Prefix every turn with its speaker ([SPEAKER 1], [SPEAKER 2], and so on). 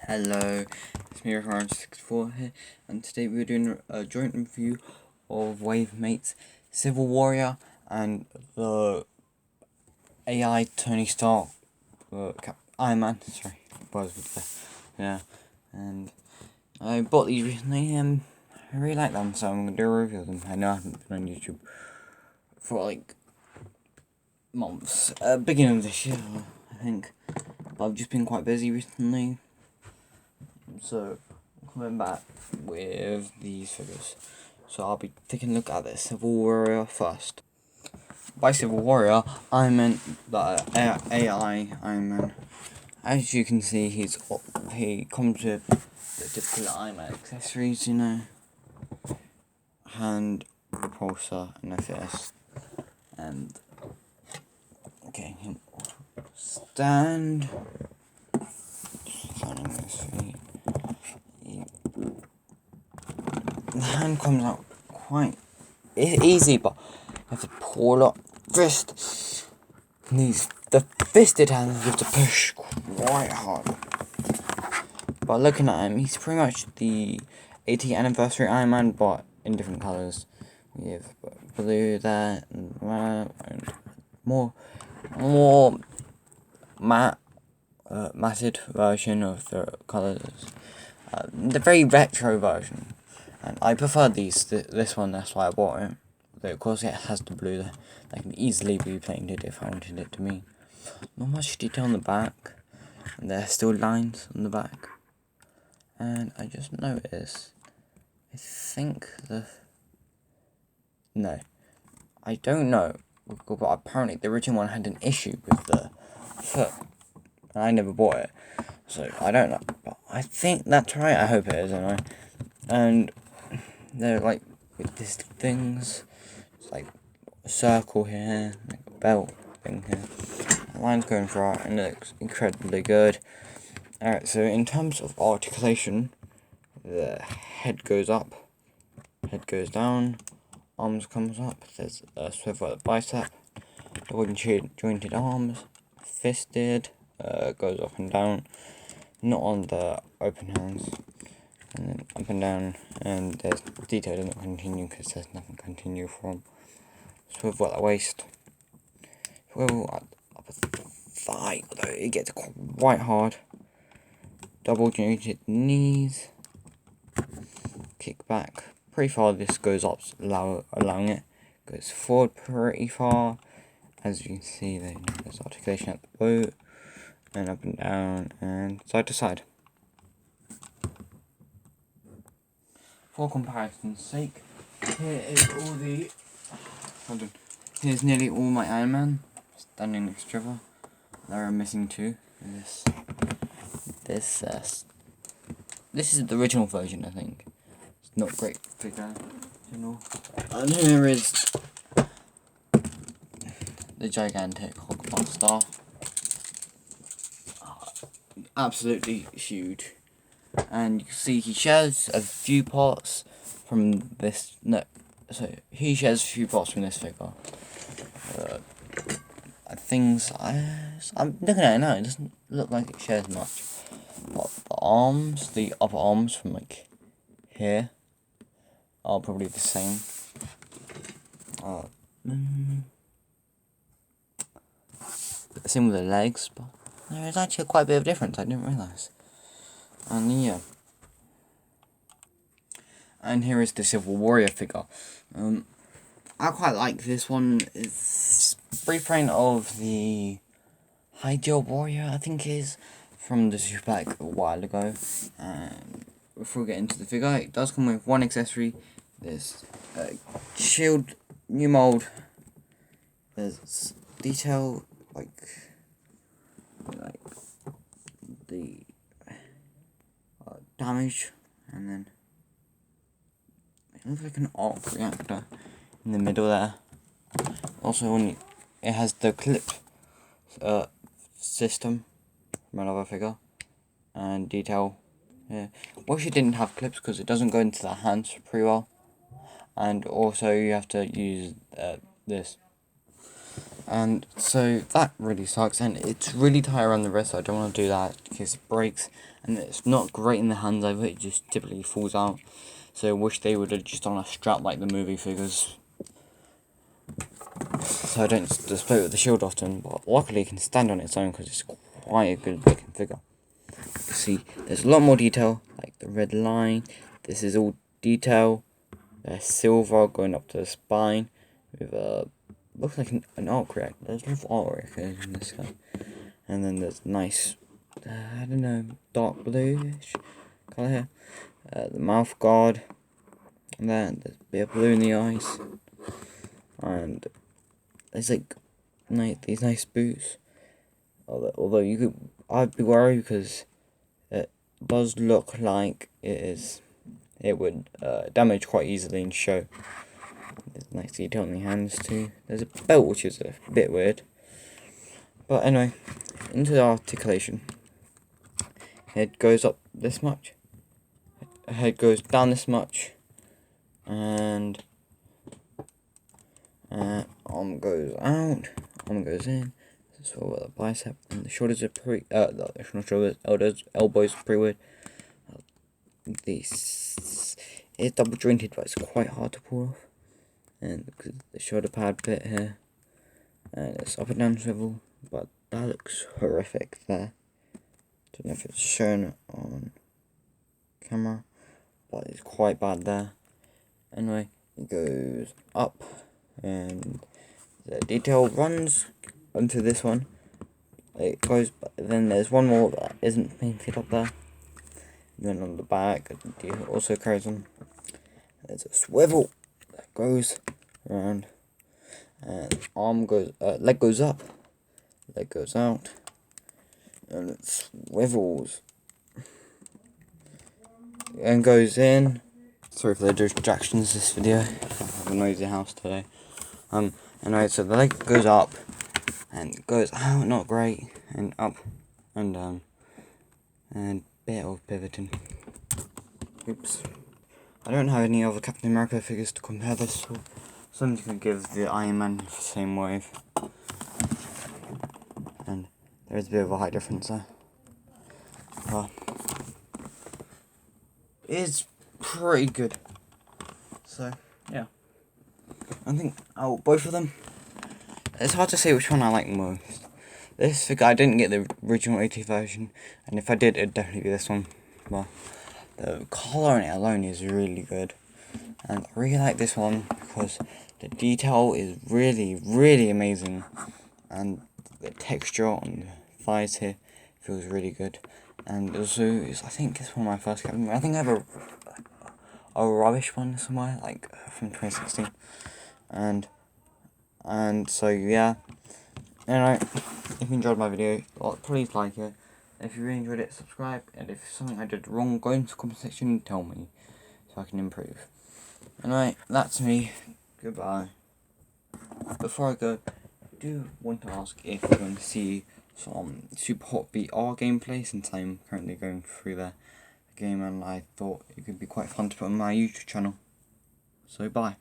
[SPEAKER 1] Hello, it's me, Ryan64 here, and today we're doing a joint review of Wavemates Civil Warrior and the AI Tony Stark, Iron Man, sorry, yeah, and I bought these recently and I really like them, so I'm going to do a review of them. I know I haven't been on YouTube for like months, beginning of this year, I think, but I've just been quite busy recently. So, coming back with these figures. So I'll be taking a look at the Civil Warrior first. By Civil Warrior, I meant the AI Iron Man. As you can see, he comes with the typical Iron Man accessories, hand repulsor and a fist, and okay, stand. Finding this feet. The hand comes out quite easy, but you have to pull up fist. The fisted hand you have to push quite hard. But looking at him, he's pretty much the 80th anniversary Iron Man, but in different colours. We have blue there and more matted version of the colours. The very retro version. And I prefer this one, that's why I bought it. But of course it has the blue that can easily be painted if I wanted it to be. Not much detail on the back. And there are still lines on the back. And I just noticed, no, I don't know, but apparently the original one had an issue with the foot. And I never bought it. So I don't know, but I think that's right. I hope it is anyway. And they're like with these things. It's like a circle here, like a belt thing here. The line's going through it and it looks incredibly good. Alright, so in terms of articulation, the head goes up, head goes down, arms comes up, there's a swivel at the bicep, double jointed arms, fisted, goes up and down, not on the open hands, and then up and down, and there's detail doesn't continue because there's nothing to continue from. Swivel at the waist, swivel at the thigh, although it gets quite hard, double jointed knees, kick back pretty far. This goes up, allowing it goes forward pretty far. As you can see, there's articulation at the boot, and up and down, and side to side. For comparison's sake, here is all the. Hold on. Here's nearly all my Iron Man standing next to each other. There are missing two. This is the original version, I think. It's not great figure, And here is the gigantic Hulkbuster. Absolutely huge. And you can see he shares a few parts from this. No, so he shares a few parts from this figure. I'm looking at it now. It doesn't look like it shares much. But the upper arms from like here, are probably the same. Same with the legs, but there is actually quite a bit of difference. I didn't realise. And yeah. And here is the Civil Warrior figure. I quite like this one. It's reprint of the Ideal Warrior, I think it is, from the Super Pack a while ago. And before we get into the figure, it does come with one accessory. There's shield, new mold. There's detail like the damage, and then it looks like an arc reactor in the middle there. Also, it has the clip system from another figure, and detail. Yeah, wish it didn't have clips because it doesn't go into the hands pretty well, and also you have to use this. And so that really sucks, and it's really tight around the wrist, so I don't want to do that because it breaks. and it's not great in the hands either, it just typically falls out. So I wish they would have just done a strap like the movie figures, so I don't display it with the shield often, but luckily it can stand on its own because it's quite a good looking figure. You see, there's a lot more detail, like the red line. This is all detail. There's silver going up to the spine with looks like an arc reactor. There's a lot of arc reactors in this guy, and then there's nice, I don't know, dark bluish colour here. The mouth guard, and then there's a bit of blue in the eyes, and there's like these nice boots. Although I'd be worried because it does look like it would damage quite easily and show. There's nice detail on the hands too. There's a belt which is a bit weird. But anyway, into the articulation. Head goes up this much. Head goes down this much. And arm goes out. Arm goes in. So the bicep and the shoulders are elbows are pretty weird. This is double jointed, but it's quite hard to pull off. And because the shoulder pad bit here, and it's up and down swivel, but that looks horrific there. Don't know if it's shown on camera, but it's quite bad there. Anyway, it goes up, and the detail runs onto this one. It goes, but then there's one more that isn't painted up there. And then on the back, it also carries on. There's a swivel that goes around, and leg goes up, leg goes out, and it swivels and goes in. Sorry for the distractions this video. I have a noisy house today. Anyway, so the leg goes up and goes out, not great, and up, and bit of pivoting. Oops. I don't have any other Captain America figures to compare this to. Something could give the Iron Man the same wave. And there is a bit of a height difference there. Well, it's pretty good. So, yeah. I think both of them. It's hard to say which one I like most. This figure, I didn't get the original 80 version, and if I did, it'd definitely be this one. Well, the colour on it alone is really good, and I really like this one because the detail is really, really amazing, and the texture on the thighs here feels really good. And also, I think it's one of my first Captain. I think I have a rubbish one somewhere, like from 2016, and so yeah. Anyway, if you enjoyed my video, please like it. If you really enjoyed it, subscribe. And if something I did wrong, go into the comment section and tell me, so I can improve. Anyway, that's me. Goodbye. Before I go, I do want to ask if you want to see some Super Hot VR gameplay, since I'm currently going through the game, and I thought it could be quite fun to put on my YouTube channel. So bye.